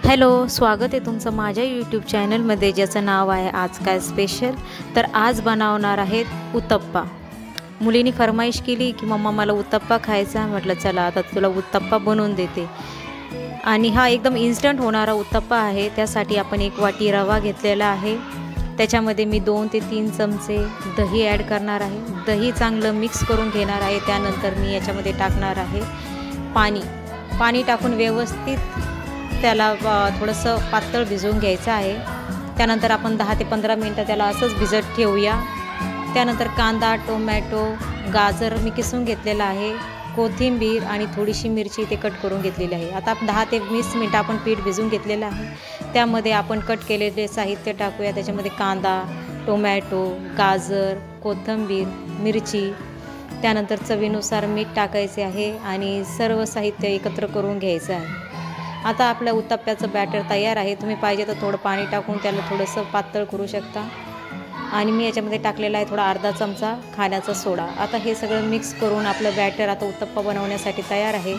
Hello, स्वागत आहे तुमचं माझ्या यूट्यूब चॅनलमध्ये ज्याचं नाव आहे आज काय स्पेशल। तर आज बनवणार आहेत उत्तप्पा। मुलीने फरमाईश केली की मम्मा मला उत्तप्पा खायचा। म्हटलं चला आता तुला उत्तप्पा बनवून देते। आणि हा एकदम इन्स्टंट होणारा उत्तप्पा आहे। त्यासाठी आपण एक वाटी रवा घेतलेला आहे। त्याच्यामध्ये मी 2 ते 3 चमचे दही ॲड करणार आहे। दही चांगलं मिक्स करून घेणार आहे। त्यानंतर मी याच्यामध्ये टाकणार आहे पाणी टाकून व्यवस्थित त्याला थोडंसं पातळ भिजवून घ्यायचं आहे। त्यानंतर आपण 10 ते 15 मिनिटं त्याला असंच भिजत ठेवूया। त्यानंतर कांदा, टोमॅटो, गाजर मी किसून घेतलेला आहे, कोथिंबीर आणि थोडीशी मिरची ते कट करून घेतलेली आहे। आता 10 ते 20 मिनिटं आपण पीठ भिजवून घेतलेलं आहे। त्यामध्ये आपण कट केलेले साहित्य टाकूया। त्याच्यामध्ये कांदा, टोमॅटो, गाजर, कोथिंबीर, मिरची, त्यानंतर चवीनुसार मीठ टाकायचे आहे आणि सर्व साहित्य एकत्र करून घ्यायचं आहे। आता आपल्या उत्तप्प्याचं बॅटर तयार आहे। तुम्ही पाहिजे तर थोडं पाणी टाकून त्याला थोडंसं पातळ करू शकता। आणि मी याच्यामध्ये टाकलेला आहे थोडा अर्धा चमचा खाण्याचा सोडा। आता हे सगळं मिक्स करून आपलं बॅटर आता उत्तप्पा बनवण्यासाठी तयार आहे।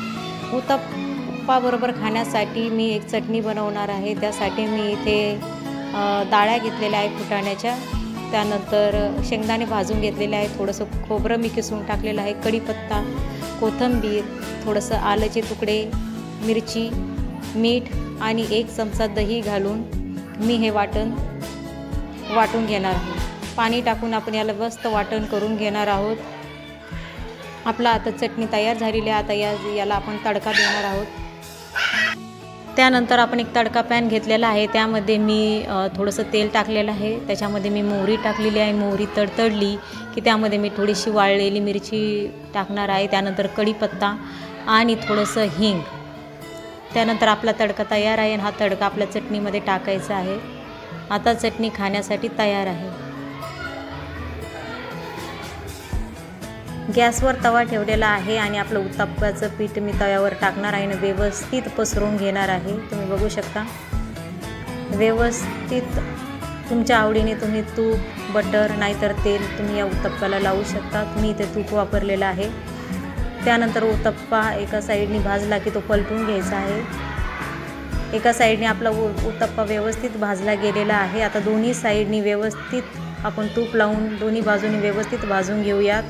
उत्तप्पाबरोबर खाण्यासाठी मी एक चटणी बनवणार आहे। त्यासाठी मी इथे डाळ्या घेतलेल्या आहे फुटाण्याच्या, त्यानंतर शेंगदाणे भाजून घेतलेले आहे, थोडंसं खोबरं मी किसून टाकलेलं आहे, कढीपत्ता, कोथिंबीर, थोडंसं आल्याचे तुकडे, मिरची, मीठ आणि 1 चमचा दही घालून मी हे वाटून घेणार आहे। पाणी टाकून आपण याला मस्त वाटण करून घेणार आहोत। आपला आता चटणी तयार झालेली आहे। आता याला आपण तडका देणार आहोत। त्यानंतर आपण एक तडका पॅन घेतलेला आहे। त्यामध्ये मी थोडंसं तेल टाकलेलं आहे। त्याच्यामध्ये मी मोहरी टाकलेली आहे। मोहरी तडतडली की त्यामध्ये मी थोडीशी वाळलेली मिरची टाकणार आहे, त्यानंतर कढीपत्ता आणि थोडंसं हिंग। त्यानंतर आपला तडका तयार आहे आणि हा तडका आपल्या चटणीमध्ये टाकायचा आहे। आता चटणी खाण्यासाठी तयार आहे। गॅसवर तवा ठेवलेला आहे आणि आपलं उत्तप्प्याचं पीठ मी तव्यावर टाकणार आहे आणि व्यवस्थित पसरवून घेणार आहे। तुम्ही बघू शकता व्यवस्थित तुमच्या आवडीने तुम्ही तूप, बटर नाहीतर तेल तुम्ही या उत्तप्प्याला लावू शकता। मी इथे तूप वापरलेलं आहे। त्यानंतर उत्तप्पा एका साईडने भाजला की तो पलटून घ्यायचा आहे। एका साईडने आपला उत्तप्पा व्यवस्थित भाजला गेलेला आहे। आता दोन्ही साईडनी व्यवस्थित आपण तूप लावून दोन्ही बाजूने व्यवस्थित भाजून घेऊयात।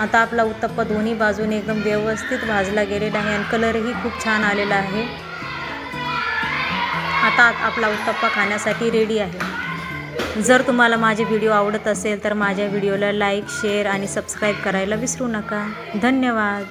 आता आपला उत्तप्पा दोन्ही बाजूने एकदम व्यवस्थित भाजला गेलेला आहे आणि कलरही खूप छान आलेला आहे। आता आपला उत्तप्पा खाण्यासाठी रेडी आहे। जर तुम्हाला माझे व्हिडिओ आवडत असेल तर माझ्या व्हिडिओला लाईक, शेअर आणि सबस्क्राईब करायला विसरू नका। धन्यवाद।